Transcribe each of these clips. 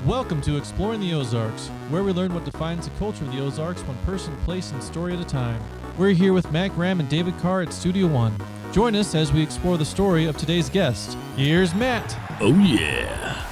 Welcome to Exploring the Ozarks, where we learn what defines the culture of the Ozarks one person, place, and story at a time. We're here with Matt Graham and David Carr at Studio One. Join us as we explore the story of today's guest. Here's Matt. Oh, yeah.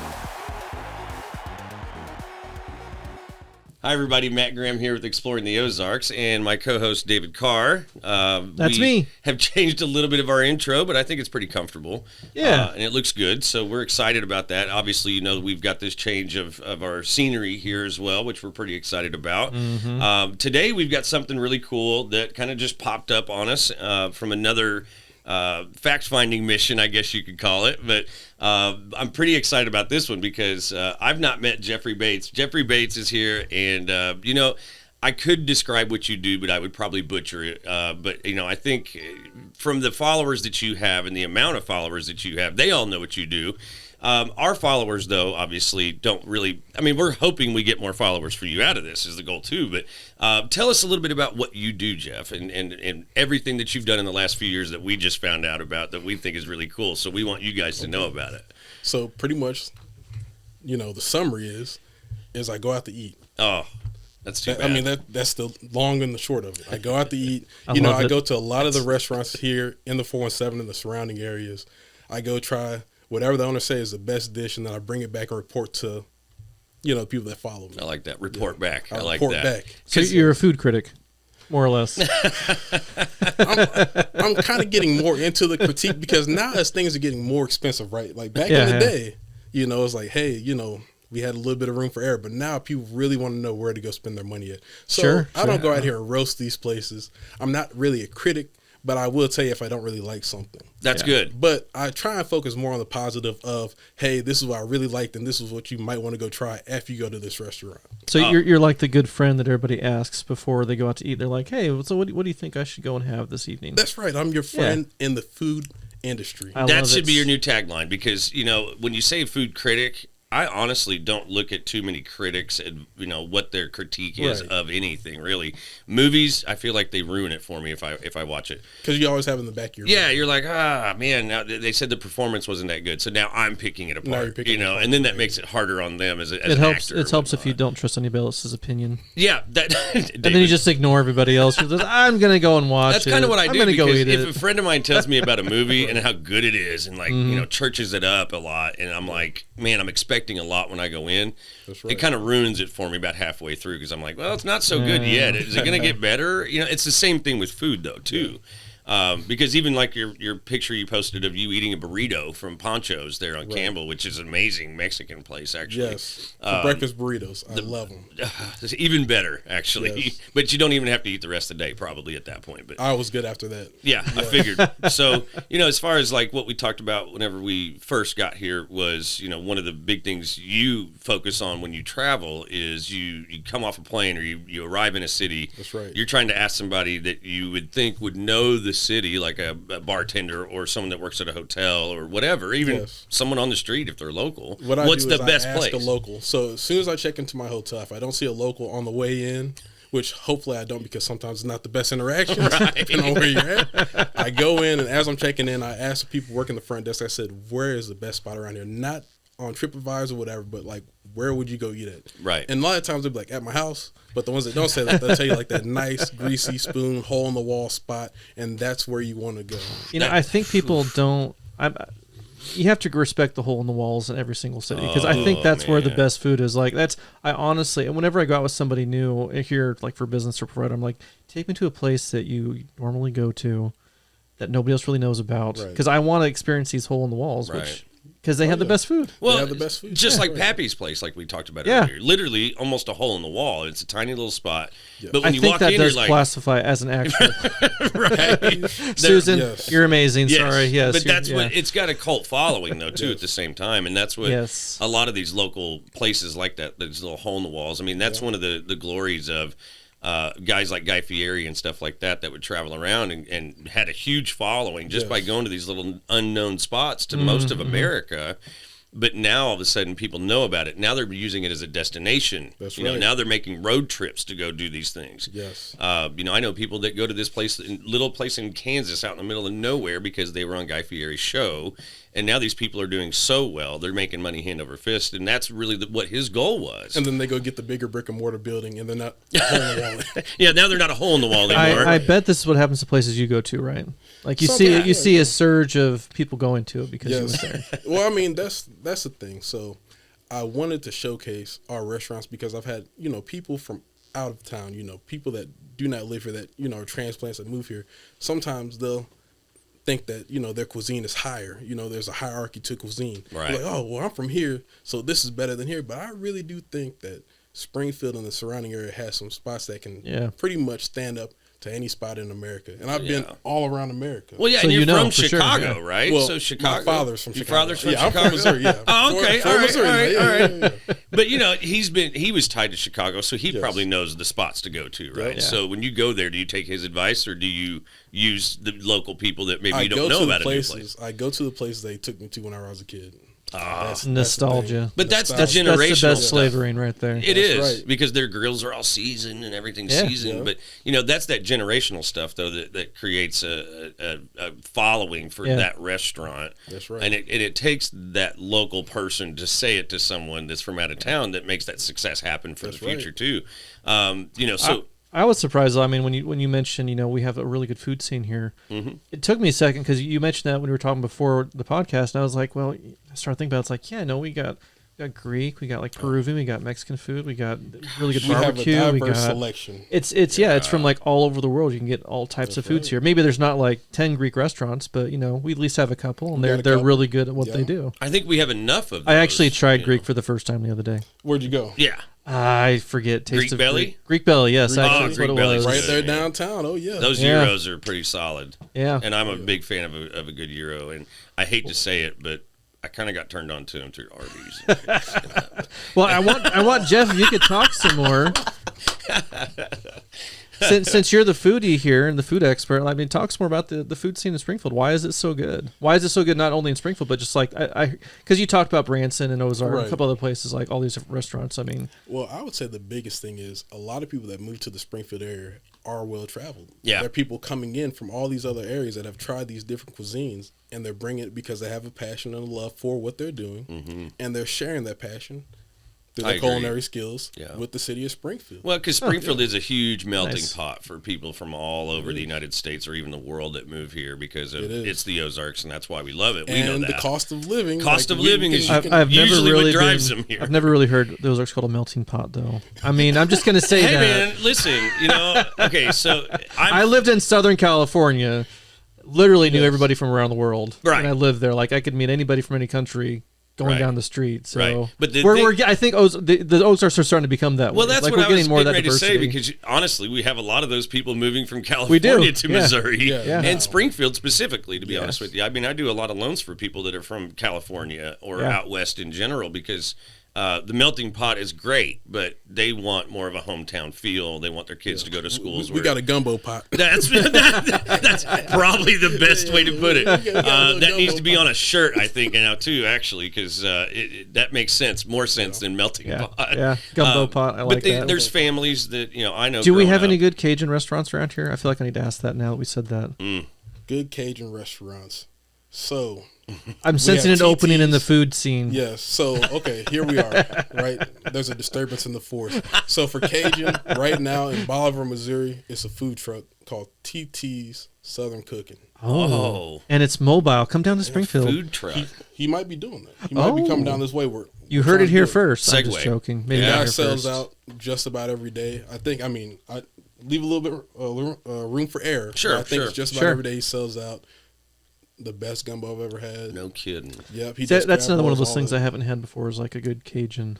Hi, everybody. Matt Graham here with Exploring the Ozarks and my co-host, David Carr. That's me. Have changed a little bit of our intro, but I think it's pretty comfortable. Yeah. And it looks good, so we're excited about that. Obviously, you know, we've got this change of our scenery here as well, which we're pretty excited about. Mm-hmm. Today, we've got something really cool that kind of just popped up on us from another fact-finding mission, I guess you could call it. But I'm pretty excited about this one because I've not met Jeffrey Bates. Jeffrey Bates is here, and, you know, I could describe what you do, but I would probably butcher it. But, you know, I think from the followers that you have and the amount of followers that you have, they all know what you do. Our followers, though, obviously don't really, I mean, we're hoping we get more followers for you out of this is the goal, too. But tell us a little bit about what you do, Jeff, and everything that you've done in the last few years that we just found out about that we think is really cool. So we want you guys to know about it. So pretty much, you know, the summary is I go out to eat. Oh, that's too bad. I mean, that's the long and the short of it. I go out to eat. I go to a lot of the restaurants here in the 417 and the surrounding areas. I go try whatever the owner says is the best dish, and then I bring it back and report to, you know, people that follow me. I like that. Report back. I like report that. Back. So you're a food critic, more or less. I'm kind of getting more into the critique because now as things are getting more expensive, right? Like back in the day, you know, it's like, hey, you know, we had a little bit of room for error, but now people really want to know where to go spend their money at. So I don't go out here and roast these places. I'm not really a critic, but I will tell you if I don't really like something. That's good. But I try and focus more on the positive of, hey, this is what I really liked, and this is what you might want to go try after you go to this restaurant. So you're like the good friend that everybody asks before they go out to eat. They're like, hey, so what do you think I should go and have this evening? That's right. I'm your friend in the food industry. That should be your new tagline because, you know, when you say food critic, I honestly don't look at too many critics and, you know, what their critique is of anything, really. Movies, I feel like they ruin it for me if I watch it. Because you always have it in the back of your mind. You're like, man, now they said the performance wasn't that good, so now I'm picking it apart, and then that makes it harder on them as an actor. It helps if you don't trust anybody else's opinion. Yeah. And then you just ignore everybody else. You're just, I'm going to go and watch That's kind of what I do. I'm going to go eat if a friend of mine tells me about a movie and how good it is and, like, you know, churches it up a lot, and I'm like, man, I'm expecting a lot when I go in. That's right. It kind of ruins it for me about halfway through because I'm like, well, it's not so good yet. Is it going to get better? You know, it's the same thing with food though too. Because even like your picture you posted of you eating a burrito from Poncho's there on Campbell, which is an amazing Mexican place actually. Yes, for breakfast burritos. I love them. It's even better actually. Yes. But you don't even have to eat the rest of the day probably at that point. But I was good after that. Yeah, I figured. So, you know, as far as like what we talked about whenever we first got here was, you know, one of the big things you focus on when you travel is you come off a plane or you arrive in a city. That's right. You're trying to ask somebody that you would think would know the city, like a bartender or someone that works at a hotel or whatever, even someone on the street if they're local. What's the best place? I ask a local. So as soon as I check into my hotel, if I don't see a local on the way in, which hopefully I don't because sometimes it's not the best interactions depending on where you're at, I go in and as I'm checking in, I ask the people working the front desk, I said, where is the best spot around here? Not on TripAdvisor or whatever, but like, where would you go eat at? Right. And a lot of times they'll be like, at my house. But the ones that don't say that, they'll tell you like that nice, greasy spoon, hole in the wall spot, and that's where you want to go. You know, I think people don't. You have to respect the hole in the walls in every single city because I think that's where the best food is. Like I honestly, and whenever I go out with somebody new here, like for business or provider, I'm like, take me to a place that you normally go to, that nobody else really knows about, because I want to experience these hole in the walls, because they have the best food. Well, they have the best food. Just like Pappy's place, like we talked about earlier. Literally, almost a hole in the wall. It's a tiny little spot. Yeah. But when you walk in, you're like, classify as an actual. Susan, you're amazing. Yes. Sorry. Yes. But that's what it's got a cult following though too at the same time, and that's what a lot of these local places like that. These little hole in the walls. I mean, that's one of the glories of. Guys like Guy Fieri and stuff like that would travel around and had a huge following just by going to these little unknown spots to most of America. But now all of a sudden people know about it. Now they're using it as a destination. That's right. Now they're making road trips to go do these things. Yes. I know people that go to this little place in Kansas out in the middle of nowhere because they were on Guy Fieri's show. And now these people are doing so well, they're making money hand over fist. And that's really what his goal was. And then they go get the bigger brick and mortar building and they're not a hole in the wall. Yeah, now they're not a hole in the wall anymore. I bet this is what happens to places you go to, right? Like you see a surge of people going to it because you went there. Well, I mean, that's the thing. So I wanted to showcase our restaurants because I've had, people from out of town, people that do not live here that, are transplants that move here. Sometimes they'll think that, their cuisine is higher. There's a hierarchy to cuisine. Right. Like, oh, well, I'm from here, so this is better than here. But I really do think that Springfield and the surrounding area has some spots that can pretty much stand up to any spot in America. And I've been all around America. Well, yeah, so and you're from Chicago, sure, right? Well, so Chicago. My father's from Chicago. Your father's from Chicago? I'm from Missouri, yeah. Oh, okay. From All right, Missouri, all right. Yeah. But, he was tied to Chicago, so he probably knows the spots to go to, right? Yeah. So when you go there, do you take his advice or do you use the local people that maybe you don't know about a new place? I go to the places they took me to when I was a kid. That's nostalgia. But that's the That's generational the best stuff. flavoring right there. It is right. because their grills are all seasoned and everything's seasoned. Yeah. But that's that generational stuff though that creates a following for that restaurant. That's right. And it takes that local person to say it to someone that's from out of town that makes that success happen for the future too. I was surprised. I mean, when you mentioned, we have a really good food scene here. Mm-hmm. It took me a second because you mentioned that when we were talking before the podcast, and I was like, well, I started thinking about it. It's like, we got Greek, we got like Peruvian, we got Mexican food, we got really good barbecue. Have a diverse selection. It's from like all over the world. You can get all types of foods here. Maybe there's not like 10 Greek restaurants, but we at least have a couple, and they're really good at what they do. I think we have enough of those. I actually tried Greek for the first time the other day. Where'd you go? Yeah. I forget. Taste Greek of Belly? Greek Belly, yes. Actually, that's Greek what it was. Belly's Right there downtown. Oh, yeah. Those gyros are pretty solid. Yeah. And I'm a big fan of a good gyro. And I hate to say it, but I kind of got turned on to them through Arby's. Well, I want Jeff, if you could talk some more. Since you're the foodie here and the food expert, I mean, talk some more about the food scene in Springfield. Why is it so good? Why is it so good not only in Springfield, but just like, because you talked about Branson and Ozark and a couple other places, like all these different restaurants. I mean. Well, I would say the biggest thing is a lot of people that move to the Springfield area are well-traveled. Yeah. There are people coming in from all these other areas that have tried these different cuisines, and they're bringing it because they have a passion and a love for what they're doing, and they're sharing that passion through their culinary skills with the city of Springfield. Well, because Springfield is a huge melting pot for people from all over the United States or even the world that move here because it's the Ozarks, and that's why we love it. We know that. And the cost of living. Is I've usually never really what drives them here. I've never really heard the Ozarks called a melting pot, though. I mean, I'm just going to say hey, that. man, listen, okay, so I lived in Southern California, literally knew everybody from around the world. Right. And I lived there. Like, I could meet anybody from any country going down the street. So but I think the Ozarks are starting to become that way. Well, that's like, what we're I was getting more of that ready to say diversity. because honestly, we have a lot of those people moving from California to Missouri and Springfield specifically, to be honest with you. I mean, I do a lot of loans for people that are from California or out west in general because the melting pot is great, but they want more of a hometown feel. They want their kids to go to schools. We got a gumbo pot. That's probably the best way to put it. That needs to be on a shirt, I think, now too, actually, because that makes sense, more sense than melting pot. Yeah, gumbo pot. I like that. There's families that I know. Do we have any good Cajun restaurants around here? I feel like I need to ask that now that we said that. Good Cajun restaurants. So I'm sensing an opening in the food scene. Yes. So, okay, here we are, right? There's a disturbance in the force. So for Cajun, right now in Bolivar, Missouri, it's a food truck called TT's Southern Cooking. Oh. And it's mobile. Come down to Springfield. Food truck. He might be doing that. He might be coming down this way. You heard it here first. Segue. I'm just joking. Maybe the guy sells out just about every day. I leave a little bit room for error. Sure, I think it's just about every day he sells out. The best gumbo I've ever had. No kidding. Yep. That's another one of those things I haven't had before is like a good Cajun.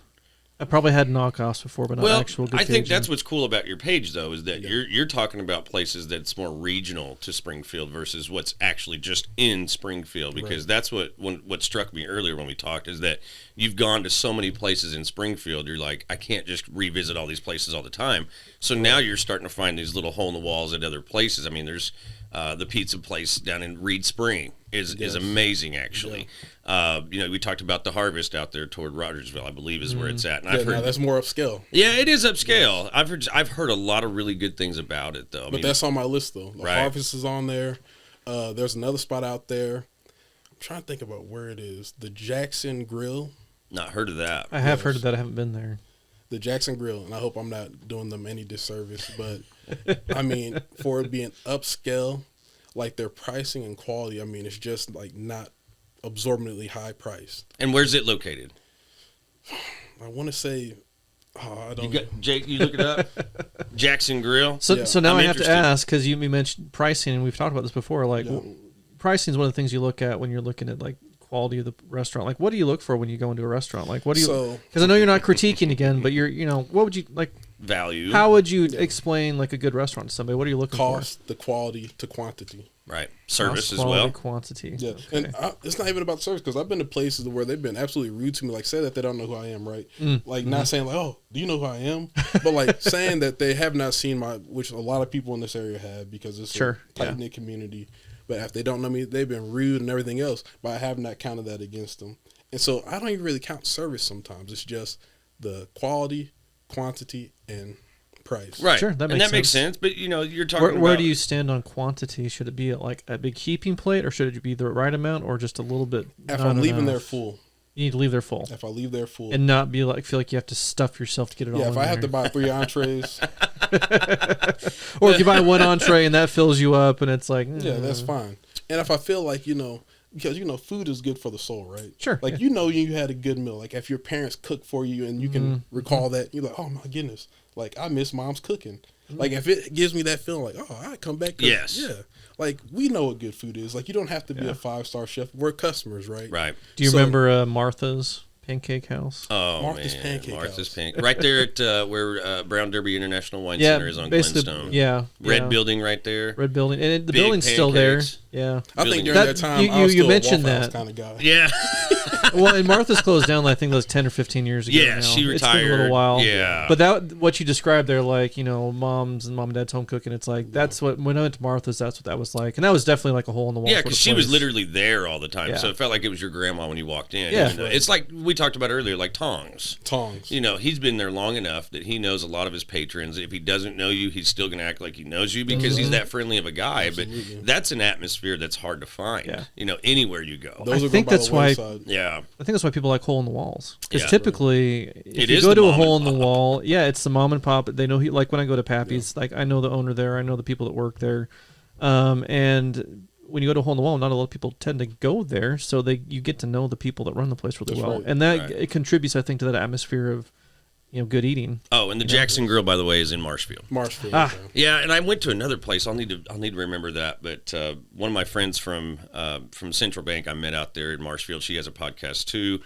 I probably had knockoffs before, but not actual good I think Cajun. that's what's cool about your page, though, is that you're talking about places that's more regional to Springfield versus what's actually just in Springfield, because that's what struck me earlier when we talked is that you've gone to so many places in Springfield. You're like, I can't just revisit all these places all the time. So now you're starting to find these little hole in the walls at other places. I mean, there's the pizza place down in Reed Spring is amazing, actually. Yeah. We talked about the Harvest out there toward Rogersville, I believe is where it's at. And I've heard that's more upscale. Yeah, it is upscale. Yes. I've heard a lot of really good things about it, though. But that's on my list, though. The right. Harvest is on there. There's another spot out there. I'm trying to think about where it is. The Jackson Grill. Not heard of that. I have heard of that. I haven't been there. The Jackson Grill, and I hope I'm not doing them any disservice, but I mean, for it being upscale, like their pricing and quality, I mean, it's just like not absorbently high priced. And where's it located? I want to say, I don't. Jake, you look it up. Jackson Grill. So now I have to ask, because you mentioned pricing, and we've talked about this before. Like, pricing is one of the things you look at when you're looking at like quality of the restaurant. Like, what do you look for when you go into a restaurant? Like, what do you? Because I know you're not critiquing again, but what would you like? Value. How would you explain like a good restaurant to somebody? What are you looking for? Cost, the quality to quantity. Right. Service Cost, as well. Quantity. Yeah. Okay. And it's not even about service, because I've been to places where they've been absolutely rude to me. Like, say that they don't know who I am, right? Like, not saying like, oh, do you know who I am? But like saying that they have not seen which a lot of people in this area have, because it's a tight-knit community. But if they don't know me, they've been rude and everything else. But I have not counted that against them. And so I don't even really count service sometimes. It's just the quality, quantity, and price. Right. Sure, that makes sense. But you're talking about where do you stand on quantity? Should it be like a big heaping plate, or should it be the right amount, or just a little bit? If I'm leaving there full. You need to leave there full. If I leave there full. And not feel like you have to stuff yourself to get it all in. Yeah, if I have there. to buy 3 entrees. Or if you buy one entree and that fills you up, and it's like... Yeah, that's fine. And if I feel like, because, food is good for the soul, right? Sure. Like, you had a good meal. Like, if your parents cook for you and you can recall that, you're like, oh, my goodness. Like, I miss mom's cooking. Like, if it gives me that feeling, like, oh, I come back. Yes. Yeah. Like, we know what good food is. Like, you don't have to be a 5-star chef. We're customers, right? Right. Do you remember Martha's Pancake House? Oh, Martha's man. Pancake Martha's House. Pancake. Right there at where Brown Derby International Wine Center is on Glenstone. Yeah. Red building right there. Red building. And the Big building's still there. pancakes. Yeah. I think during that time, I was still mentioned a Waffle House kind of guy. Yeah. Well, and Martha's closed down, I think that was 10 or 15 years ago. Yeah, now. she retired. It's been a little while. Yeah. But what you described there, like, mom and dad's home cooking, it's like, that's what, when I went to Martha's, that's what that was like. And that was definitely like a hole in the wall. Yeah, because she was literally there all the time. Yeah. So it felt like it was your grandma when you walked in. Yeah. It's like we talked about earlier, like Tongs. Tongs. He's been there long enough that he knows a lot of his patrons. If he doesn't know you, he's still going to act like he knows you because he's that friendly of a guy. Absolutely. But that's an atmosphere that's hard to find, anywhere you go. Those I are think going by that's the why. wayside. Yeah. I think that's why people like hole in the walls. Because Yeah. typically, if you is go the to a mom hole in and the pop. wall, it's the mom and pop. They know like when I go to Pappy's, like I know the owner there, I know the people that work there, and when you go to a hole in the wall, not a lot of people tend to go there, so you get to know the people that run the place really well, right. and that it contributes, I think, to that atmosphere of good eating. Oh, and the Jackson Grill, by the way, is in Marshfield. Marshfield. Yeah, and I went to another place. I'll need to remember that. But one of my friends from Central Bank I met out there in Marshfield. She has a podcast too,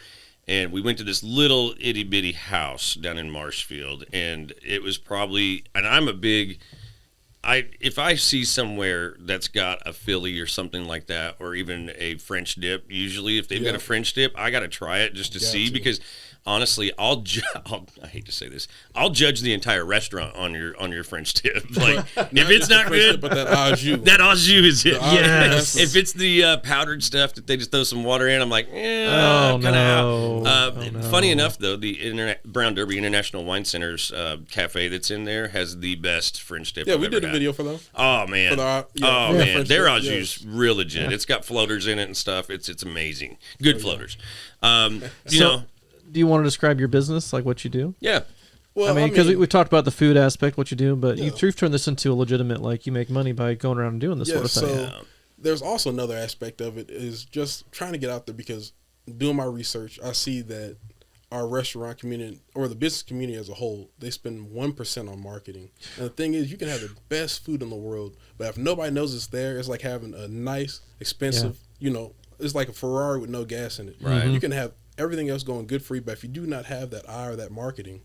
and we went to this little itty bitty house down in Marshfield, and it was probably. And I'm a big. If I see somewhere that's got a Philly or something like that, or even a French dip, usually if they've got a French dip, I got to try it just to see because. Honestly, I hate to say this, I'll judge the entire restaurant on your French dip. Like if it's not good, but that au jus. That au jus is it. Yes. If it's the powdered stuff that they just throw some water in, I'm like, Oh, kind no. of out. Funny enough, though, the Brown Derby International Wine Center's cafe that's in there has the best French dip. Yeah, I've we ever did a had. video for them. Oh man, French their dip, au jus real legit. It's got floaters in it and stuff. It's amazing. Good floaters. Do you want to describe your business, like what you do? Yeah. Well, I mean, because we've talked about the food aspect, what you do, but you've turned this into a legitimate, like you make money by going around and doing this sort of thing. So there's also another aspect of it is just trying to get out there because doing my research, I see that our restaurant community or the business community as a whole, they spend 1% on marketing. And the thing is, you can have the best food in the world, but if nobody knows it's there, it's like having a nice, expensive, it's like a Ferrari with no gas in it. Right. You can have everything else going good for you, but if you do not have that eye or that marketing,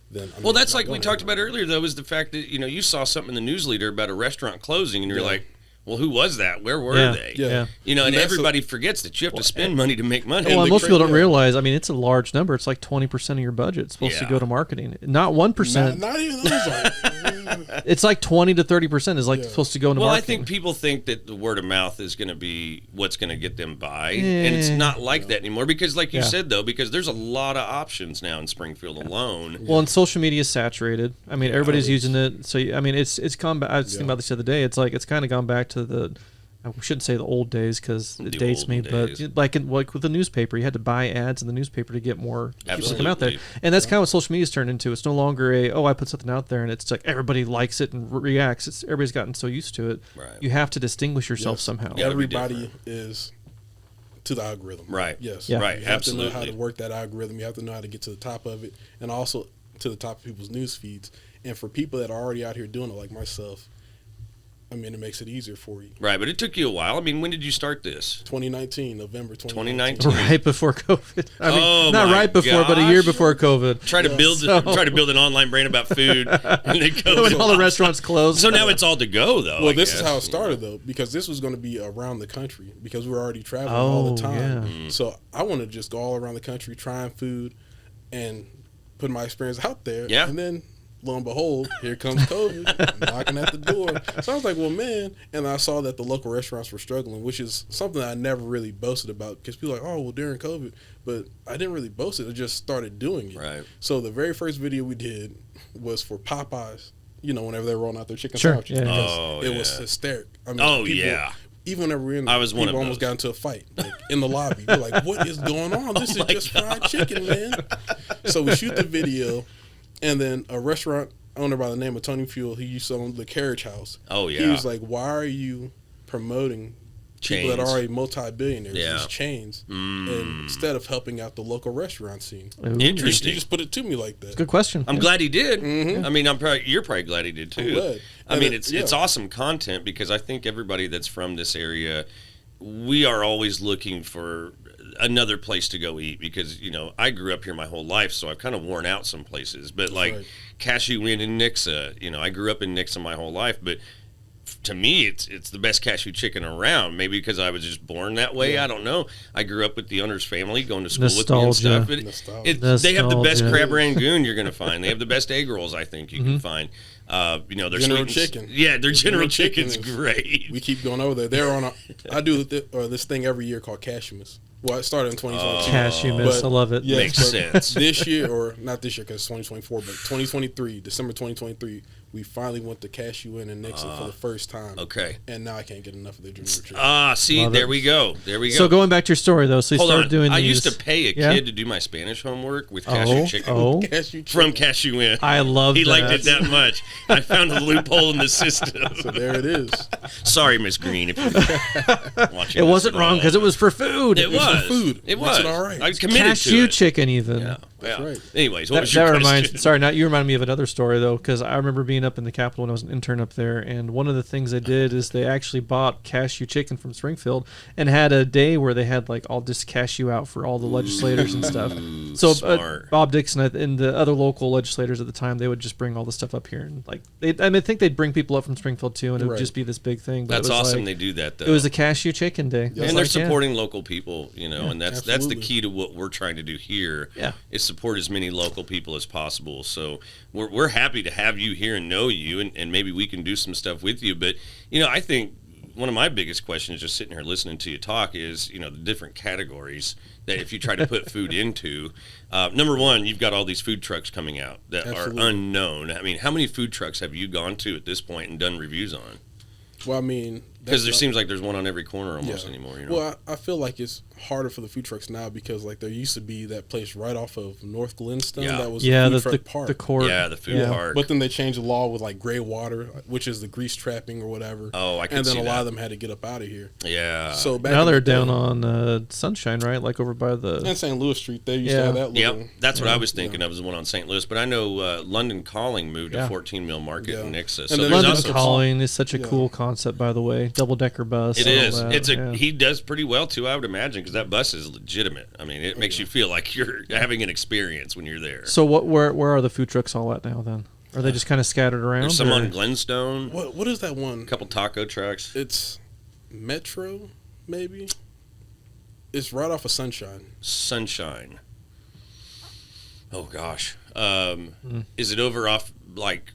then well, that's like we talked about earlier, though, is the fact that you saw something in the newsletter about a restaurant closing, and you're like, well, who was that? Where were they? Yeah. You know, and everybody forgets that you have to spend money to make money. Well, most people don't realize. I mean, it's a large number. It's like 20% of your budget. It's supposed to go to marketing, not 1%. Not even those. It's like 20 to 30% is like supposed to go into marketing. Well, I think people think that the word of mouth is going to be what's going to get them by, and it's not like that anymore. Because, like you said, though, because there's a lot of options now in Springfield alone. Well, and social media is saturated. I mean, everybody's using it. So I mean, it's gone back. I was thinking about this the other day. It's like it's kind of gone back to the. I shouldn't say the old days because it dates me, but like with the newspaper, you had to buy ads in the newspaper to get more people to come out there, and that's kind of what social media's turned into. It's no longer I put something out there and it's like everybody likes it and reacts. Everybody's gotten so used to it. Right. You have to distinguish yourself somehow. Everybody is to the algorithm. Right. Yes. Yeah. Right. You have Absolutely. to know how to work that algorithm. You have to know how to get to the top of it, and also to the top of people's news feeds. And for people that are already out here doing it, like myself, I mean, it makes it easier for you. Right, but it took you a while. I mean, when did you start this? 2019, November 2019. Right before COVID. I mean, not right before, but a year before COVID. Try to build an online brand about food, and then when all the restaurants closed. So now it's all to go, though. Well, this is how it started, though, because this was going to be around the country because we were already traveling all the time. Yeah. So I want to just go all around the country trying food and put my experience out there. Yeah. And then, lo and behold, here comes COVID knocking at the door. So I was like, well, man. And I saw that the local restaurants were struggling, which is something I never really boasted about because people are like, oh, well, during COVID. But I didn't really boast it. I just started doing it. Right. So the very first video we did was for Popeyes, you know, whenever they were rolling out their chicken Sure. sandwiches. Yeah. It was hysteric. I mean, people, even whenever we were in the, I was one people of almost those. got into a fight like, in the lobby. We're like, what is going on? This is just fried chicken, man. So we shoot the video, and then a restaurant owner by the name of Tony Fuel, he used to own the Carriage House. Oh, yeah. He was like, why are you promoting people that are already multi-billionaires, these chains, and instead of helping out the local restaurant scene? Interesting. He just put it to me like that. Good question. I'm glad he did. I mean, you're probably glad he did too. I mean, it's awesome content because I think everybody that's from this area, we are always looking for another place to go eat because, you know, I grew up here my whole life, so I've kind of worn out some places. But like Cashew Inn in Nixa, you know, I grew up in Nixa my whole life, but to me, it's the best cashew chicken around. Maybe because I was just born that way. I don't know. I grew up with the owner's family, going to school with me and stuff. They have the best crab rangoon you're going to find. They have the best egg rolls I think you can find. You know, their General Chicken. Yeah, their General Chicken's great. We keep going over there. They're on. I do this thing every year called Cashewmas. Well, it started in 2022. Cashewmas, I love it. Yes, makes sense. This year, or not this year because it's 2024, but 2023, December 2023, we finally went to Cashew Inn in Nixa for the first time. Okay. And now I can't get enough of their General Chicken. See, Love there it. we go. There we go. So going back to your story though, so you Hold started on. doing I these. used to pay a kid to do my Spanish homework with cashew chicken. Cashew chicken. From Cashew Inn. I love He that. liked it that much. I found a loophole in the system. So there it is. Sorry, Miss Green, if you're watching. It wasn't wrong because it was for food. It was for food. It Makes was it all right. I committed Cashew to it. chicken even. Yeah. That's right. Anyways, what was That your reminds. question? Sorry, now you remind me of another story though, because I remember being up in the Capitol when I was an intern up there, and one of the things they did is they actually bought cashew chicken from Springfield and had a day where they had like all this cashew out for all the legislators and stuff. So smart. Bob Dixon and the other local legislators at the time, they would just bring all this stuff up here, and like I think they'd bring people up from Springfield too, and it would just be this big thing. But That's it was awesome. like, They do that though. It was a cashew chicken day, and they're like, supporting local people, you know, and that's the absolutely. key to what we're trying to do here. Yeah. Is support as many local people as possible. So we're happy to have you here and know you, and maybe we can do some stuff with you. But you know, I think one of my biggest questions, just sitting here listening to you talk, is the different categories that if you try to put food into. Number one, you've got all these food trucks coming out that are unknown. I mean, how many food trucks have you gone to at this point and done reviews on? Well, I mean, because there seems like there's one on every corner almost anymore. You know? Well, I feel like it's harder for the food trucks now because like there used to be that place right off of North Glenstone that was a food truck park. the court. Yeah, the food park. But then they changed the law with like gray water, which is the grease trapping or whatever. Oh, I can And then see a lot that. of them had to get up out of here. Yeah. So back Now in the they're day- down on Sunshine, right? Like over by the. and St. Louis Street. They used to have that little. Yep, that's what I was thinking of, was the one on St. Louis. But I know London Calling moved to 14 Mill Market in Nixa. And So then there's London also Calling is such a cool concept, by the way. Double-decker bus. It and all is. that, It's yeah. He does pretty well too, I would imagine, because that bus is legitimate. I mean, it makes you feel like you're having an experience when you're there. So where are the food trucks all at now then? Or are they just kind of scattered around? There's some on Glenstone. What is that one? A couple taco trucks. It's Metro, maybe. It's right off of Sunshine. Oh gosh. Is it over off like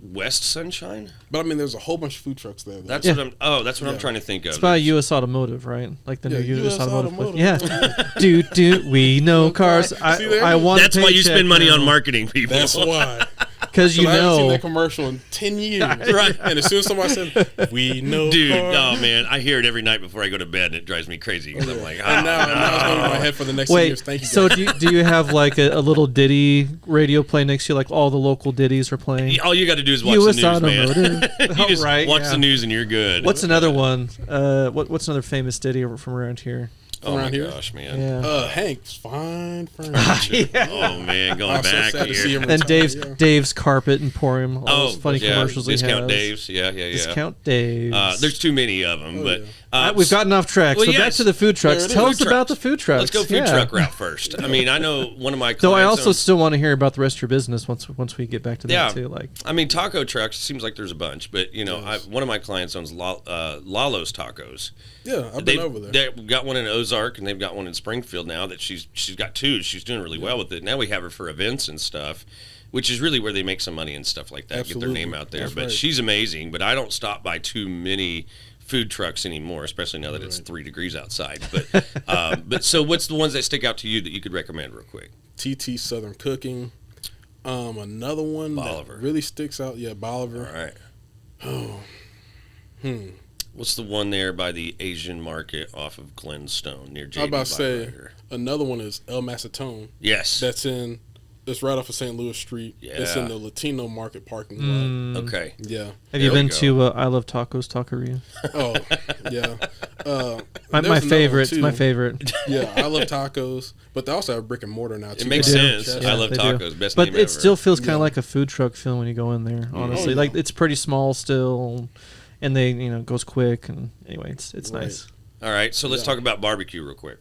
West Sunshine? But I mean, there's a whole bunch of food trucks there. That's what I'm trying to think of. It's by US Automotive, right? Like the new US Automotive. Automotive. Yeah. do we know cars? I want. That's why you spend money on marketing, people. That's why. Because I haven't seen that commercial in 10 years. Right. And as soon as somebody said, we know Dude, cars. oh man, I hear it every night before I go to bed, and it drives me crazy. Because I'm like, and now it's going in my head for the next 10 years. Thank you, guys. So do you have like a little ditty radio playing next to you, like all the local ditties are playing? all you got to do is watch US the news, man. Automotive. You just Right, watch yeah. the news and you're good. What's another one? What's another famous ditty from around here? Oh my around here? gosh, man. Yeah. Hank's fine furniture. Oh man, going I'm so back sad to see here. him And retire, Dave's Carpet Emporium. All those funny commercials he has. Discount Dave's. Yeah. Discount Dave's. There's too many of them, but we've gotten off track. well, So back yes. to the food trucks. There it Tell is. us about the food trucks. Let's go food truck route first. I mean, I know one of my clients. Though I also owns- still want to hear about the rest of your business once we get back to that too. Like, I mean, taco trucks. Seems like there's a bunch, but you know, one of my clients owns Lalo's Tacos. Yeah, I've been over there. They've got one in Ozark and they've got one in Springfield now. That she's got two. She's doing really well with it. Now we have her for events and stuff, which is really where they make some money and stuff like that. Absolutely. Get their name out there. That's but right. she's amazing. But I don't stop by too many food trucks anymore, especially now that it's 3 degrees outside. But so what's the ones that stick out to you that you could recommend real quick? TT Southern Cooking. Another one Bolivar. that really sticks out. Yeah, Bolivar. All right. What's the one there by the Asian market off of Glenstone near J.D. I was about to say Vibrator? another one is El Macetone. Yes. That's right off of St. Louis Street. Yeah. It's in the Latino market parking lot. Okay. Yeah. have There you we been go. to I Love Tacos Taqueria? Oh, yeah. My there's another favorite. one, My too. favorite. Yeah, I love tacos, but they also have brick and mortar now too. It makes They do. sense. Yeah, I love they do. tacos. Best But name it ever. still feels kind of Yeah. like a food truck feel when you go in there. Honestly, Oh, yeah. like it's pretty small still, and they goes quick. And anyway, it's Right. nice. All right, so let's Yeah. talk about barbecue real quick.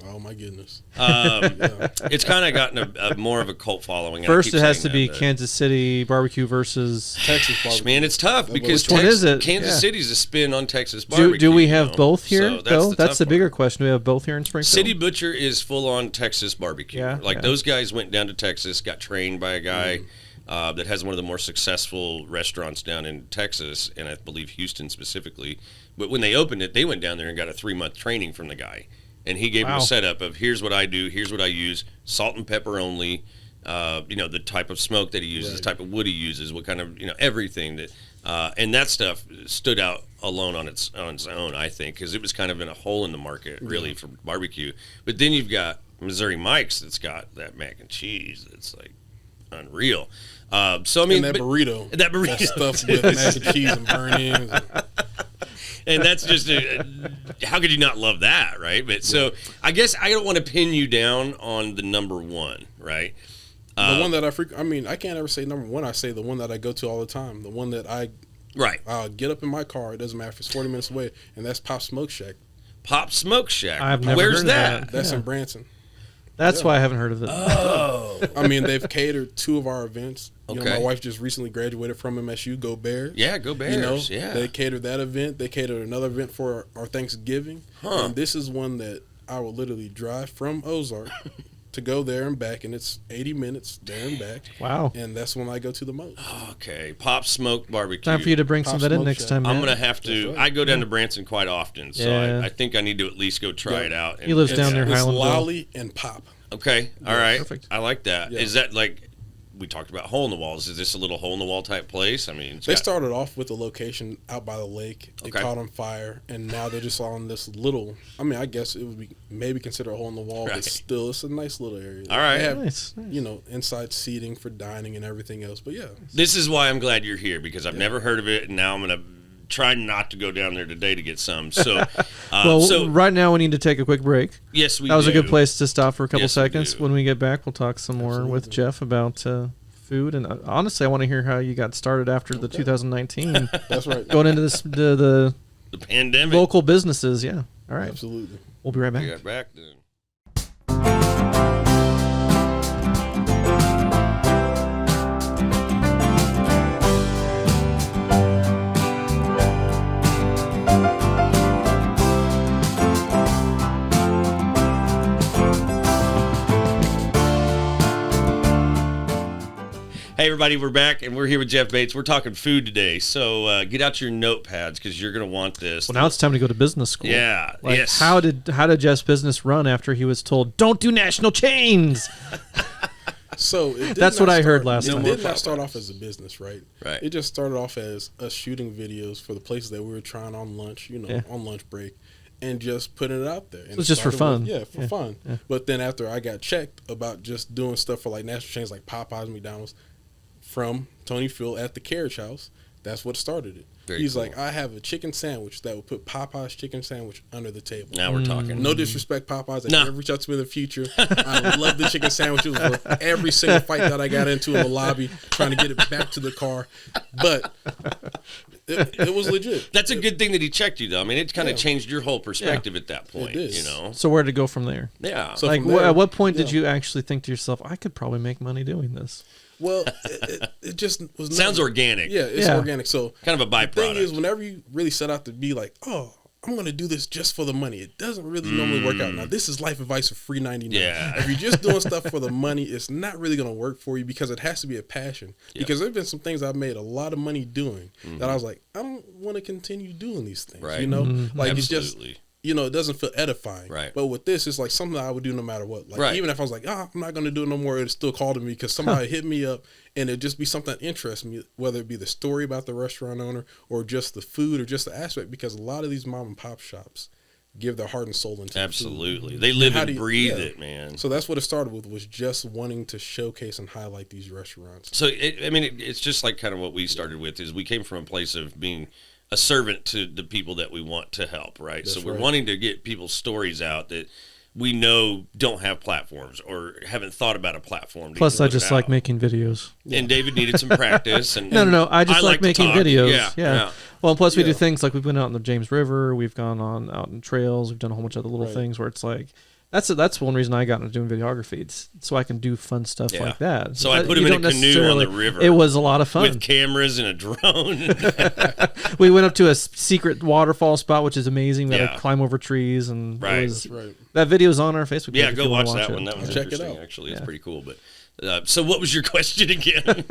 Oh my goodness. It's kind of gotten a more of a cult following. and I First, keep it has saying to be that, but- Kansas City barbecue versus. Texas barbecue. Man, it's tough because Which one is it? Kansas Yeah. City's a spin on Texas barbecue. Do we you have know? both here? So though that's tough the bigger part. question. Do we have both here in Springfield? City Butcher is full on Texas barbecue. Yeah, Like yeah. those guys went down to Texas, got trained by a guy that has one of the more successful restaurants down in Texas, and I believe Houston specifically. But when they opened it, they went down there and got a 3-month training from the guy. And he gave them Wow. a setup of here's what I do, here's what I use, salt and pepper only, the type of smoke that he uses, the type of wood he uses, what kind of, everything that, and that stuff stood out alone on its own, I think, because it was kind of in a hole in the market, really, for barbecue. But then you've got Missouri Mike's that's got that mac and cheese that's like unreal. So I mean, And that burrito. that burrito, That stuff with mac and cheese and burnt ends. and that's just how could you not love that, right? But so I guess I don't want to pin you down on the number one, right? The one that I can't ever say number one. I say the one that I go to all the time. The one that Right. I'll get up in my car. It doesn't matter if it's 40 minutes away, and that's Pop Smoke Shack. Pop Smoke Shack. I've never Where's heard of that? That's Yeah. in Branson. That's why I haven't heard of it. I mean, they've catered 2 of our events. You know, Okay. my wife just recently graduated from MSU. Go Bears. Yeah, go Bears. You know, yeah. they catered that event. They catered another event for our Thanksgiving. Huh. And this is one that I will literally drive from Ozark to go there and back, and it's 80 minutes there and back. Wow. And that's when I go to the most. Okay. Pop Smoke Barbecue. Time for you to bring Pop some of that in Smoke next Shack. time, I'm man. going to have to. That's right. I go down to Branson quite often, so Yeah. I think I need to at least go try it out. He lives down near It's Highlandville. Lolly and Pop. Okay. All right. Perfect. I like that. Yeah. Is that like we talked about hole in the walls? Is this a little hole in the wall type place? I mean, They started off with a location out by the lake. It Okay. caught on fire, and now they're just on this little. I mean, I guess it would be maybe considered a hole in the wall, Right. but still, it's a nice little area. All right. They have, Nice. inside seating for dining and everything else. But yeah, This is why I'm glad you're here because I've never heard of it, and now I'm going to try not to go down there today to get some. So, Well, right now we need to take a quick break. yes, we. That was a do. good place to stop for a couple Yes, we seconds. do. When we get back, we'll talk some more with Jeff about food. And honestly, I want to hear how you got started after the 2019, that's right. going into the The pandemic. local businesses. Yeah. All right. Absolutely. We'll be right back. We got back then. Hey, everybody, we're back, and we're here with Jeff Bates. We're talking food today, so get out your notepads because you're going to want this. Well, now it's time to go to business school. Yeah, like, yes. How did Jeff's business run after he was told, don't do national chains? So that's what I heard last time. It did not start off as a business, right? Right. It just started off as us shooting videos for the places that we were trying on lunch, on lunch break, and just putting it out there. And so it's just for fun. For fun. Yeah. But then after I got checked about just doing stuff for like national chains like Popeyes, McDonald's, from Tony Phil at the Carriage House, that's what started it. He's cool. Like, I have a chicken sandwich that would put Popeye's chicken sandwich under the table. Now we're talking. No disrespect, Popeyes. If you ever reach out to me in the future, I love the chicken sandwiches for every single fight that I got into in the lobby, trying to get it back to the car. But it was legit. That's a good thing that he checked you, though. I mean, it kind of changed your whole perspective at that point. It did. So where to go from there? Yeah. So like, at what point did you actually think to yourself, I could probably make money doing this? Well, it just was sounds organic. Yeah, it's organic. So kind of a byproduct. The thing is, whenever you really set out to be like, oh, I'm going to do this just for the money, it doesn't really normally work out. Now, this is life advice for $3.99. Yeah. If you're just doing stuff for the money, it's not really going to work for you because it has to be a passion. Yep. Because there's been some things I've made a lot of money doing that I was like, I don't want to continue doing these things. Right. You know, like Absolutely. It's just. It doesn't feel edifying. Right. But with this, it's like something I would do no matter what. Like even if I was like, I'm not going to do it no more, it'd still call to me because somebody hit me up and it'd just be something that interests me, whether it be the story about the restaurant owner or just the food or just the aspect, because a lot of these mom and pop shops give their heart and soul into Absolutely. food. They live and breathe it, man. So that's what it started with, was just wanting to showcase and highlight these restaurants. So, it's just like kind of what we started with is we came from a place of being a servant to the people that we want to help, right? That's so we're wanting to get people's stories out that we know don't have platforms or haven't thought about a platform. Plus, I just like making videos. And David needed some practice. And No. I just like making videos. Yeah. Well, and plus we do things like we've been out in the James River. We've gone out in trails. We've done a whole bunch of other little things where it's like, that's one reason I got into doing videography. It's so I can do fun stuff like that. So I put him in a canoe on the river. It was a lot of fun. With cameras and a drone. We went up to a secret waterfall spot, which is amazing. We had to climb over trees. And that video's on our Facebook page. Yeah, go watch that one. That was interesting, actually. It's pretty cool. But so what was your question again?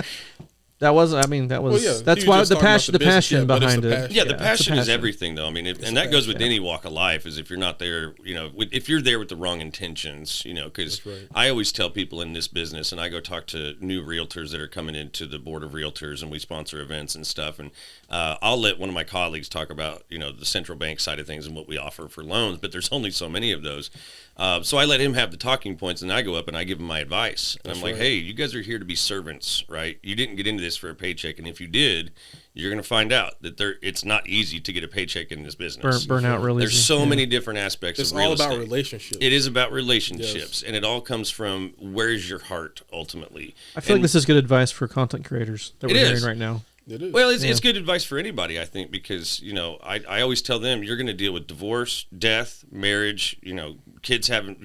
That's why the passion behind it. Yeah, the passion is everything, though. I mean, and that goes with any walk of life. Is if you're not there, if you're there with the wrong intentions, because I always tell people in this business, and I go talk to new realtors that are coming into the board of realtors, and we sponsor events and stuff, and I'll let one of my colleagues talk about the central bank side of things and what we offer for loans, but there's only so many of those. So I let him have the talking points, and I go up and I give him my advice. And I'm like, hey, you guys are here to be servants, right? You didn't get into this for a paycheck, and if you did, you're going to find out that it's not easy to get a paycheck in this business. Burn out really. There's so many different aspects of real estate. It's all about relationships. It is about relationships, and it all comes from where's your heart ultimately. I feel like this is good advice for content creators that we're hearing right now. Well, it's good advice for anybody, I think, because, I always tell them you're going to deal with divorce, death, marriage,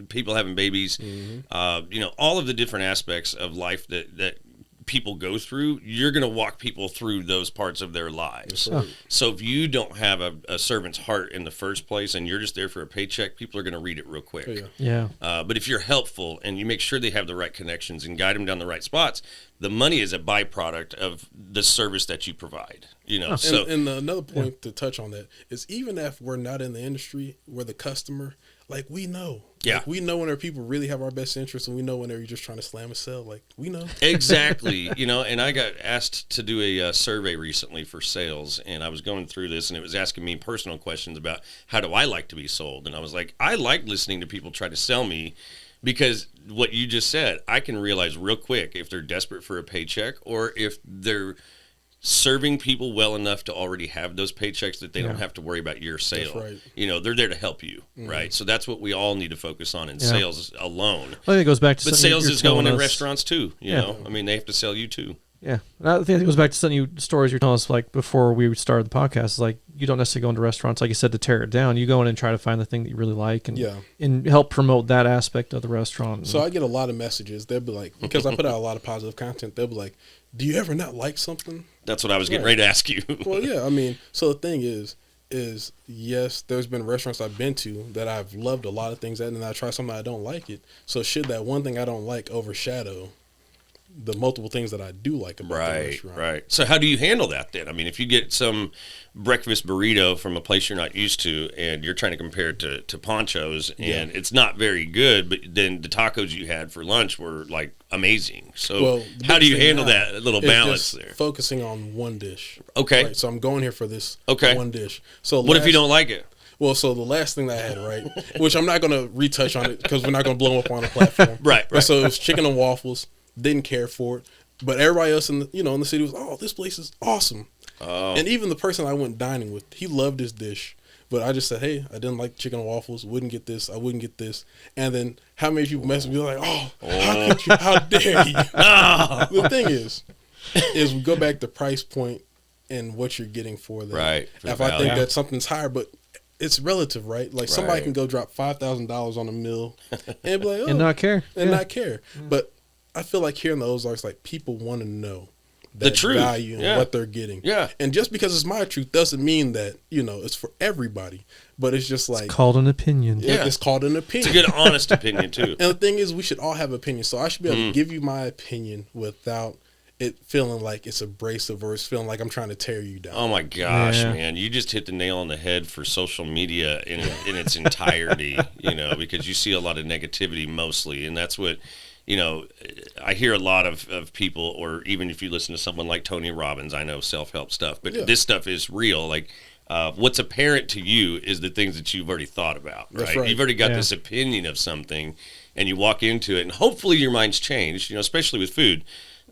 people having babies, all of the different aspects of life that people go through. You're going to walk people through those parts of their lives. So if you don't have a servant's heart in the first place and you're just there for a paycheck, people are going to read it real quick. But if you're helpful and you make sure they have the right connections and guide them down the right spots, the money is a byproduct of the service that you provide. And another point to touch on that is, even if we're not in the industry, we're the customer, like, we know. Yeah. Like, we know when our people really have our best interests, and we know when they're just trying to slam a sale. Like, we know. Exactly. And I got asked to do a survey recently for sales, and I was going through this, and it was asking me personal questions about how do I like to be sold. And I was like, I like listening to people try to sell me, because what you just said, I can realize real quick if they're desperate for a paycheck or if they're serving people well enough to already have those paychecks that they don't have to worry about your sale. That's right. They're there to help you, right? So that's what we all need to focus on in sales alone. I think it goes back to, but sales is going in restaurants too. You know, I mean, they have to sell you too. Yeah, and I think it goes back to some stories you're telling us, like before we started the podcast. Like, you don't necessarily go into restaurants, like you said, to tear it down. You go in and try to find the thing that you really like, and help promote that aspect of the restaurant. So I get a lot of messages. They'll be like, because I put out a lot of positive content, they'll be like, "Do you ever not like something?" That's what I was getting ready to ask you. Well, yeah, I mean, so the thing is yes, there's been restaurants I've been to that I've loved a lot of things at, and I try something I don't like it. So should that one thing I don't like overshadow the multiple things that I do like about the restaurant. Right. So how do you handle that then? I mean, if you get some breakfast burrito from a place you're not used to and you're trying to compare it to Poncho's and it's not very good, but then the tacos you had for lunch were like amazing. So how do you handle that little balance there? Focusing on one dish. Okay. Right? So I'm going here for this one dish. So what if you don't like it? Well, so the last thing that I had, right, which I'm not going to retouch on it because we're not going to blow up on the platform. Right. So it was chicken and waffles. Didn't care for it, but everybody else in the city was, oh, this place is awesome. Oh. And even the person I went dining with, he loved this dish. But I just said, hey, I didn't like chicken and waffles. Wouldn't get this. I wouldn't get this. And then how many people mess with me like, how could you? How dare you? The thing is we go back to price point and what you're getting for that. Right. If I think that something's higher, but it's relative, right? Like somebody can go drop $5,000 on a meal and be like, and not care. Not care. But I feel like here in the Ozarks, like people want to know the truth, value and what they're getting. Yeah. And just because it's my truth doesn't mean that, it's for everybody. But it's just like, it's called an opinion. It's called an opinion. It's a good, honest opinion too. And the thing is, we should all have opinions. So I should be able to give you my opinion without it feeling like it's abrasive or it's feeling like I'm trying to tear you down. Oh my gosh, man. You just hit the nail on the head for social media in its entirety, because you see a lot of negativity mostly. And that's what, I hear a lot of people, or even if you listen to someone like Tony Robbins, I know self-help stuff, but this stuff is real. Like, what's apparent to you is the things that you've already thought about, right? You've already got this opinion of something, and you walk into it, and hopefully your mind's changed, especially with food.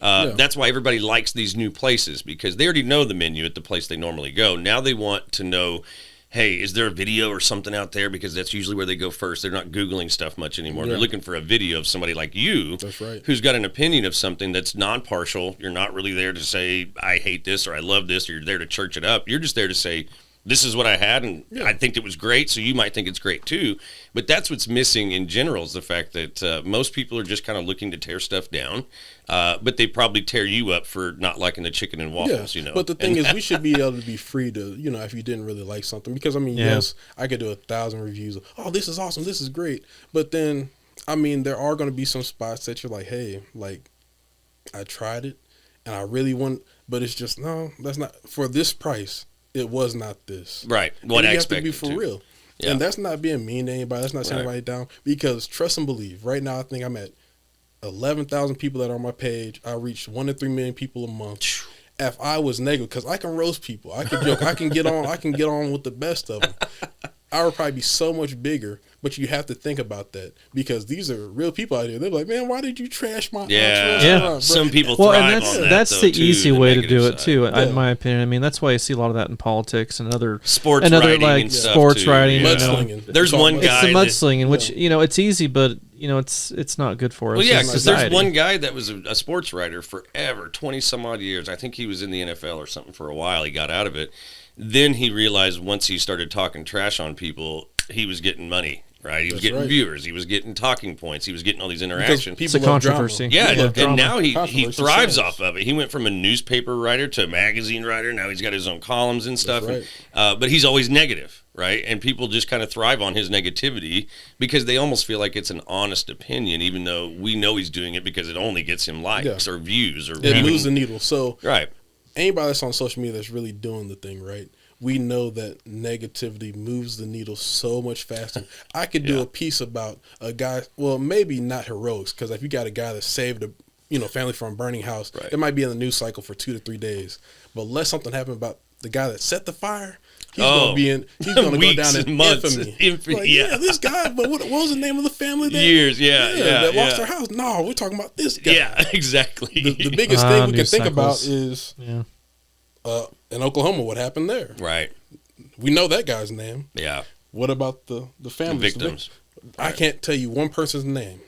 That's why everybody likes these new places, because they already know the menu at the place they normally go. Now they want to know, hey, is there a video or something out there? Because that's usually where they go first. They're not Googling stuff much anymore. They're looking for a video of somebody like you who's got an opinion of something that's non-partial. You're not really there to say, I hate this or I love this, or you're there to church it up. You're just there to say, this is what I had, and I think it was great, so you might think it's great too. But that's what's missing in general, is the fact that most people are just kind of looking to tear stuff down, but they probably tear you up for not liking the chicken and waffles, But the thing is, we should be able to be free to, if you didn't really like something. Because, yes, I could do 1,000 reviews of, oh, this is awesome, this is great. But then, there are going to be some spots that you're like, hey, like, I tried it, and I really want, but it's just, no, that's not, for this price. It was not this. Right. What I expected. You have to be for real. Yeah. And that's not being mean to anybody. That's not saying anybody down. Because trust and believe. Right now, I think I'm at 11,000 people that are on my page. I reach 1 to 3 million people a month. If I was negative, because I can roast people, I can joke, I can get on with the best of them. I would probably be so much bigger. But you have to think about that, because these are real people out here. They're like, man, why did you trash my restaurant? Bro? Some people thrive on that. That's the easy way to do it too, in my opinion. That's why I see a lot of that in politics and other sports writing and stuff sports too. writing. Mudslinging. There's one guy. It's the mudslinging, which it's easy, but it's not good for us. Well, yeah, because there's one guy that was a sports writer forever, 20 some odd years. I think he was in the NFL or something for a while. He got out of it. Then he realized once he started talking trash on people, he was getting money. Right, he was getting viewers, he was getting talking points, he was getting all these interactions. It's a controversy. And now he thrives off of it. He went from a newspaper writer to a magazine writer. Now he's got his own columns and stuff. But he's always negative, right? And people just kind of thrive on his negativity because they almost feel like it's an honest opinion, even though we know he's doing it because it only gets him likes or views. It moves the needle. So anybody that's on social media that's really doing the thing right, we know that negativity moves the needle so much faster. I could do a piece about a guy, well, maybe not heroics, because if you got a guy that saved a family from a burning house, it might be in the news cycle for 2 to 3 days. But let something happen about the guy that set the fire, he's going to go down in infamy. This guy, but what was the name of the family that lost their house? No, we're talking about this guy. Yeah, exactly. The biggest thing we can think about is in Oklahoma, what happened there? Right. We know that guy's name. Yeah. What about the families? The victims. I can't tell you one person's name,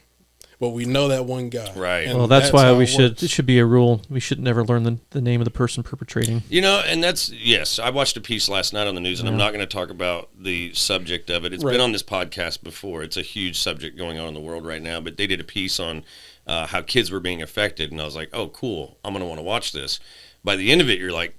but we know that one guy. Right. And that's why it should be a rule. We should never learn the name of the person perpetrating. And that's, I watched a piece last night on the news, and I'm not going to talk about the subject of it. It's been on this podcast before. It's a huge subject going on in the world right now, but they did a piece on how kids were being affected, and I was like, oh, cool. I'm going to want to watch this. By the end of it, you're like,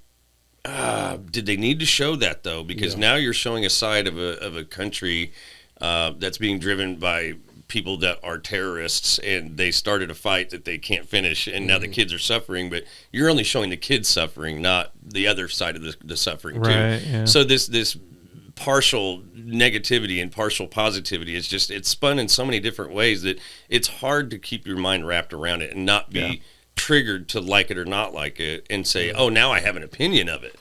did they need to show that though? Because now you're showing a side of a country that's being driven by people that are terrorists and they started a fight that they can't finish, and now the kids are suffering, but you're only showing the kids suffering, not the other side of the suffering too. Yeah. So this partial negativity and partial positivity is just, it's spun in so many different ways that it's hard to keep your mind wrapped around it and not be triggered to like it or not like it and say, oh, now I have an opinion of it.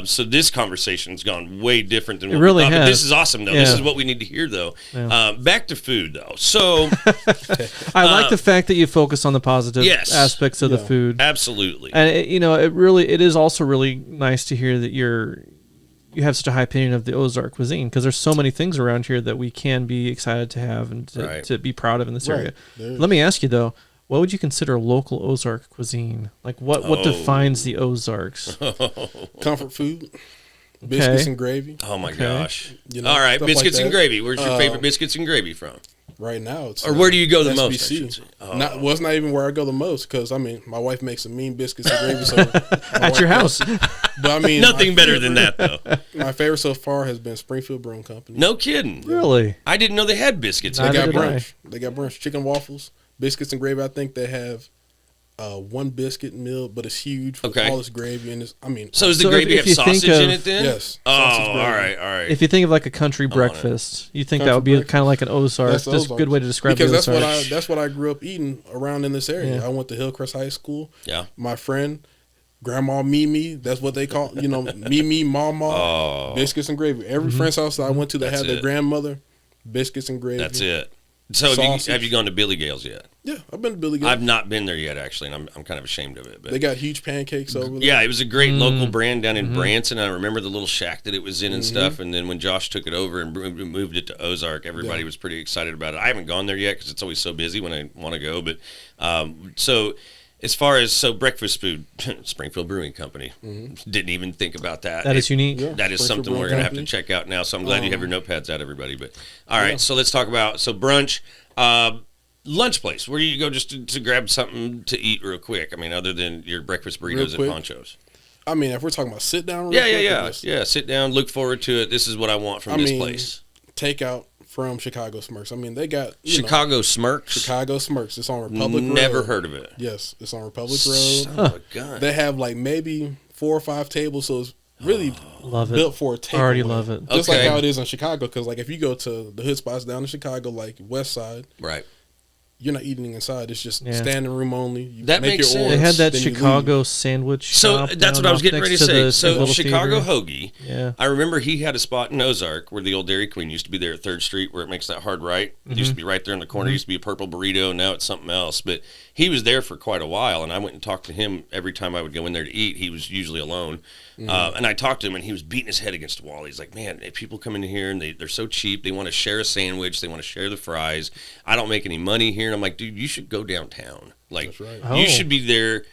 So this conversation's gone way different than what really we thought. has. But this is awesome, though. Yeah. This is what we need to hear, though. Yeah. Back to food, though. So I like the fact that you focus on the positive aspects of the food. Absolutely. And it is also really nice to hear that you have such a high opinion of the Ozark cuisine, because there's so many things around here that we can be excited to have and to be proud of in this area. Let me ask you though, what would you consider local Ozark cuisine? Like what defines the Ozarks? Comfort food, biscuits and gravy. Oh my gosh! All right, biscuits and gravy. Where's your favorite biscuits and gravy from? Right now, it's where do you go the most? It's not even where I go the most, because my wife makes some mean biscuits and gravy. So at your house. But I mean, nothing better than that, though. My favorite so far has been Springfield Brewing Company. No kidding. Really? I didn't know they had biscuits. They got brunch. They got brunch, chicken waffles, biscuits and gravy. I think they have one biscuit meal, but it's huge with all this gravy. And so does the gravy have sausage in it then? Yes. Oh, all right. If you think of like a country breakfast, you think that would be kind of like an Ozark. That's just a good way to describe it. Because that's what I grew up eating around in this area. I went to Hillcrest High School. Yeah. My friend, Grandma Mimi, that's what they call, Mimi, Mama, biscuits and gravy. Every friend's house that I went to that had their grandmother, biscuits and gravy. That's it. So have you gone to Billy Gale's yet? Yeah, I've been to Billy Gale's. I've not been there yet, actually, and I'm kind of ashamed of it. But they got huge pancakes over there. Yeah, it was a great local brand down in Branson. I remember the little shack that it was in and stuff. And then when Josh took it over and moved it to Ozark, everybody was pretty excited about it. I haven't gone there yet because it's always so busy when I want to go. But so as far as breakfast food, Springfield Brewing Company, didn't even think about that. That is unique. Yeah, that is something we're going to have to check out now. So I'm glad you have your notepads out, everybody. But all right, so let's talk about brunch. Lunch place, where do you go just to grab something to eat real quick? I mean, other than your breakfast burritos and ponchos. I mean, if we're talking about sit down, yeah. Sit down, look forward to it. This is what I want from this place. Takeout from Chicago Smirks. I mean, they got Chicago Smirks. Chicago Smirks. It's on Republic Road. Never heard of it. Yes, it's on Republic Road. Son of a gun. They have like maybe 4 or 5 tables, so it's really built for a takeaway. Already love it. Just like how it is in Chicago, because like if you go to the hood spots down in Chicago, like West Side, right, you're not eating inside. It's just standing room only. You that make makes your sense. They had that Chicago sandwich. So that's what I was getting ready to say. So Chicago theater. Hoagie. Yeah. I remember he had a spot in Ozark where the old Dairy Queen used to be there at 3rd Street, where it makes that hard right. It used to be right there in the corner. It used to be a purple burrito. Now it's something else. But he was there for quite a while, and I went and talked to him every time I would go in there to eat. He was usually alone. And I talked to him, and he was beating his head against the wall. He's like, man, if people come in here and they're so cheap, they want to share a sandwich, they want to share the fries. I don't make any money here. And I'm like, dude, you should go downtown. Like, you should be there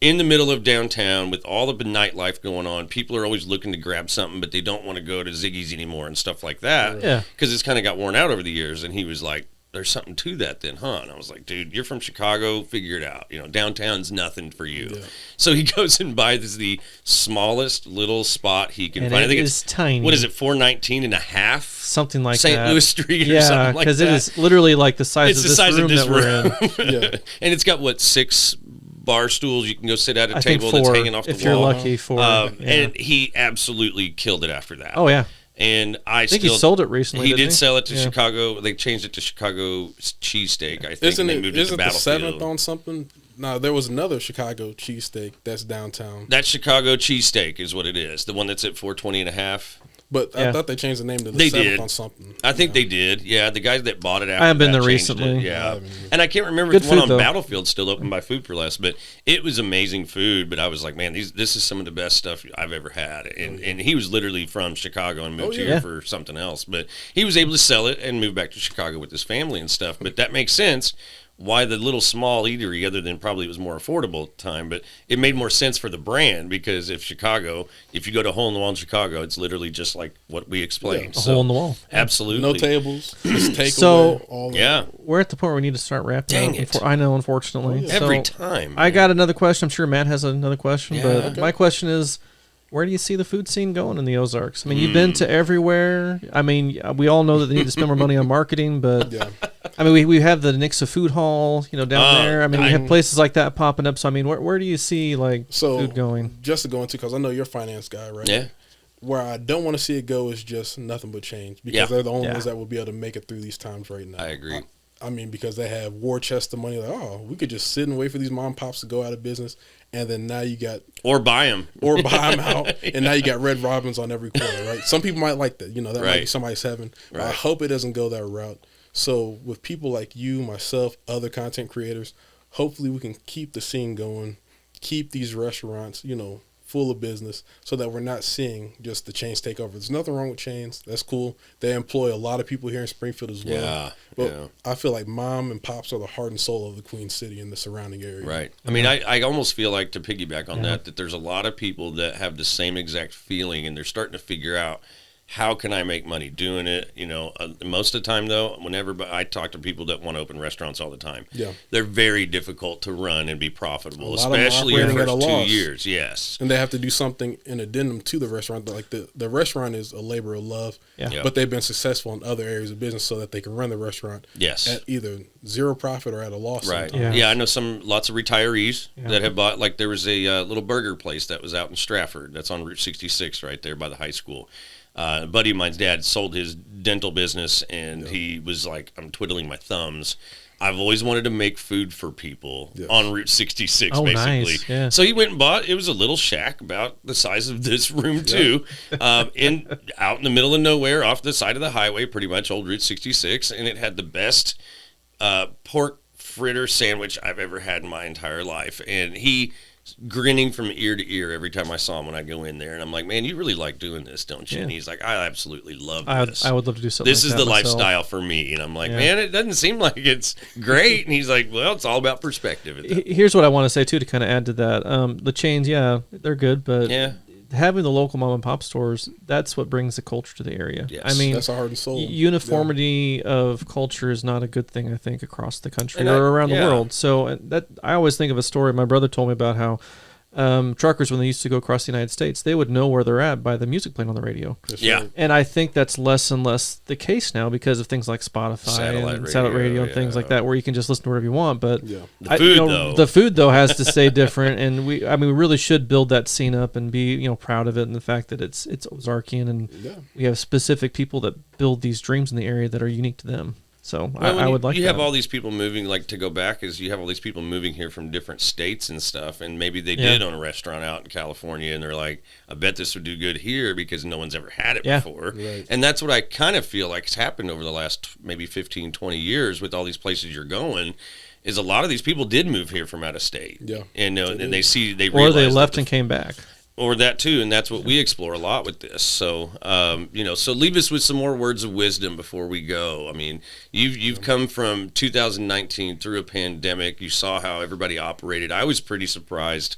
in the middle of downtown with all of the nightlife going on. People are always looking to grab something, but they don't want to go to Ziggy's anymore and stuff like that. Yeah. Because it's kind of got worn out over the years. And he was like, there's something to that then, huh? And I was like, dude, you're from Chicago, figure it out. Downtown's nothing for you. Yeah. So he goes and buys the smallest little spot he can find. I think it's tiny. What is it, 419 and a half? Something like St. that. Louis Street or something like that. Because it is literally like the size of this room that we're in. Yeah. And it's got, 6 bar stools you can go sit at a table that's hanging off the wall. If you're lucky, 4. And he absolutely killed it after that. Oh, yeah. And I think he sold it recently. He did sell it to Chicago. They changed it to Chicago cheesesteak. I think. Isn't they it? Moved Isn't it to the 7th on something? No, there was another Chicago cheesesteak that's downtown. That Chicago cheesesteak is what it is. The one that's at 420 and a half. But I thought they changed the name to the 7th on something. I think they did. Yeah, the guys that bought it after I haven't been there recently. Yeah. And I can't remember if the one on Battlefield's still open by Food for Less, but it was amazing food. But I was like, man, this is some of the best stuff I've ever had. And he was literally from Chicago and moved here for something else. But he was able to sell it and move back to Chicago with his family and stuff. But that makes sense. Why the little small eatery, other than probably it was more affordable at the time, but it made more sense for the brand, because if you go to Hole in the Wall in Chicago, it's literally just like what we explained. Hole in the wall. Absolutely. No tables. Just take away. We're at the point where we need to start wrapping up. I know, unfortunately. Every time. I got another question. I'm sure Matt has another question, but my question is, where do you see the food scene going in the Ozarks? I mean, you've been to everywhere. I mean, we all know that they need to spend more money on marketing, but I mean, we have the Nixa Food Hall, down there. I mean, we have places like that popping up. So, I mean, where do you see food going? Just to go into, because I know you're a finance guy, right? Yeah. Where I don't want to see it go is just nothing but change, because they're the only ones that will be able to make it through these times right now. I agree. I mean, because they have war chests of money. Like, we could just sit and wait for these mom and pops to go out of business, and then now you got buy them out, and now you got Red Robins on every corner, right? Some people might like that, that might be somebody's heaven. But I hope it doesn't go that route. So with people like you, myself, other content creators, hopefully we can keep the scene going, keep these restaurants, full of business, so that we're not seeing just the chains take over. There's nothing wrong with chains. That's cool. They employ a lot of people here in Springfield as well. But I feel like mom and pops are the heart and soul of the Queen City and the surrounding area. Right. I mean, I almost feel like, to piggyback on that there's a lot of people that have the same exact feeling, and they're starting to figure out, how can I make money doing it? Most of the time, though, whenever I talk to people that want to open restaurants all the time, they're very difficult to run and be profitable, especially your first 2 years. Yes. And they have to do something in addendum to the restaurant. Like the restaurant is a labor of love, but they've been successful in other areas of business so that they can run the restaurant at either zero profit or at a loss. Right. Yeah, I know lots of retirees that have bought, like there was a little burger place that was out in Stratford that's on Route 66 right there by the high school. A buddy of mine's dad sold his dental business, and he was like, I'm twiddling my thumbs. I've always wanted to make food for people on Route 66, basically. Nice. Yeah. So he went and bought, it was a little shack about the size of this room, too, out in the middle of nowhere, off the side of the highway, pretty much, old Route 66, and it had the best pork fritter sandwich I've ever had in my entire life. And he grinning from ear to ear every time I saw him when I go in there, and I'm like, man, you really like doing this, don't you? And he's like, I absolutely love this. I would love to do something this like is that the myself. lifestyle for me. And I'm like, man, it doesn't seem like it's great. And he's like, well, it's all about perspective at that Here's what I want to say too, to kind of add to that. The chains, they're good, but having the local mom and pop stores, that's what brings the culture to the area. Yes. I mean, that's a heart and soul. Uniformity of culture is not a good thing, I think, across the country or around the world. So that I always think of a story my brother told me about how truckers, when they used to go across the United States, they would know where they're at by the music playing on the radio. And I think that's less and less the case now because of things like Spotify satellite radio and things like that, where you can just listen to whatever you want. But the food though has to stay different, and we really should build that scene up and be proud of it, and the fact that it's Ozarkian, and we have specific people that build these dreams in the area that are unique to them. So I would like. You have all these people moving, like to go back, is you have all these people moving here from different states and stuff, and maybe they did own a restaurant out in California, and they're like, I bet this would do good here because no one's ever had it before. Right. And that's what I kind of feel like has happened over the last maybe 15, 20 years with all these places you're going. Is a lot of these people did move here from out of state, and they or they left and came back. Or that too, and that's what we explore a lot with this. So, so leave us with some more words of wisdom before we go. I mean, you've come from 2019 through a pandemic. You saw how everybody operated. I was pretty surprised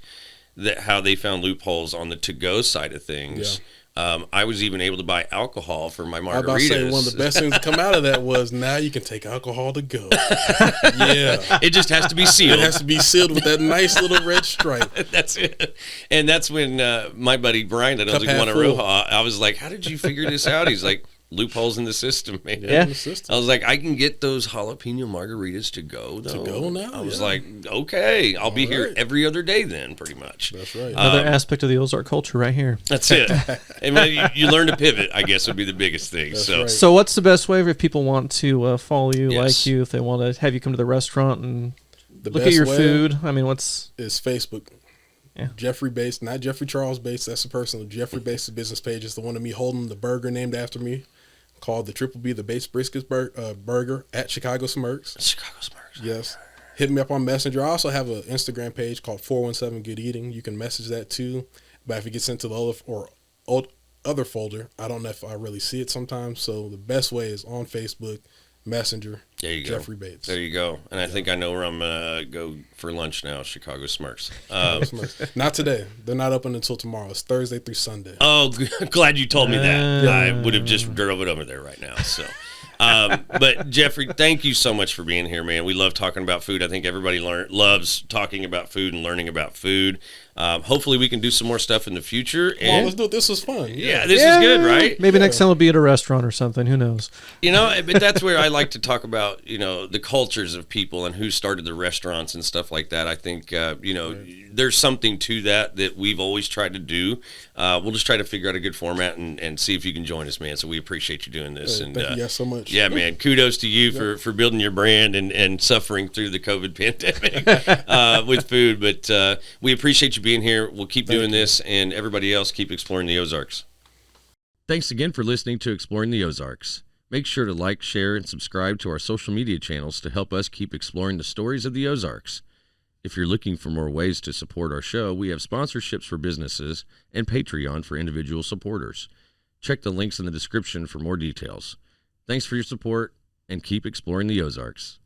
that how they found loopholes on the to-go side of things. I was even able to buy alcohol for my margaritas. I was about to say, one of the best things to come out of that was now you can take alcohol to go. It just has to be sealed. It has to be sealed with that nice little red stripe. That's it. And that's when my buddy Brian that owns Iguana Roja, I was like, how did you figure this out? He's like, loopholes in the system, man. In the system. I was like, I can get those jalapeno margaritas to go, though. To go now? I was like, okay, I'll be here every other day then, pretty much. That's right. Another aspect of the Ozark culture right here. That's it. And you learn to pivot, I guess, would be the biggest thing. That's so, right. So what's the best way if people want to follow you, like you, if they want to have you come to the restaurant and look at your food? I mean, is Facebook. Jeffrey Bates, not Jeffrey Charles Bates. That's the personal. Jeffrey Bates' business page is the one of me holding the burger named after me, called the Triple B, the Bates Brisket burger at Chicago Smurks. Chicago Smurks. Yes. Hit me up on Messenger. I also have an Instagram page called 417 Good Eating. You can message that too. But if it gets into the other folder, I don't know if I really see it sometimes. So the best way is on Facebook, Messenger. There you Jeffrey Bates. There you go. And I think I know where I'm going to go for lunch now, Chicago Smurks. Not today. They're not open until tomorrow. It's Thursday through Sunday. Oh, glad you told me that. I would have just drove it over there right now. So, But Jeffrey, thank you so much for being here, man. We love talking about food. I think everybody loves talking about food and learning about food. Hopefully we can do some more stuff in the future. And let's do it. This was fun. Yeah, this is good, right? Maybe next time we'll be at a restaurant or something. Who knows? But that's where I like to talk about, the cultures of people and who started the restaurants and stuff like that. I think, there's something to that we've always tried to do. We'll just try to figure out a good format and see if you can join us, man. So we appreciate you doing this. Thank you guys so much. Yeah, man. Kudos to you for building your brand and suffering through the COVID pandemic with food. But we appreciate you being here. We'll keep doing this, and everybody else keep exploring the Ozarks. Thanks again for listening to Exploring the Ozarks. Make sure to like, share, and subscribe to our social media channels to help us keep exploring the stories of the Ozarks. If you're looking for more ways to support our show, we have sponsorships for businesses and Patreon for individual supporters. Check the links in the description for more details. Thanks for your support, and keep exploring the Ozarks.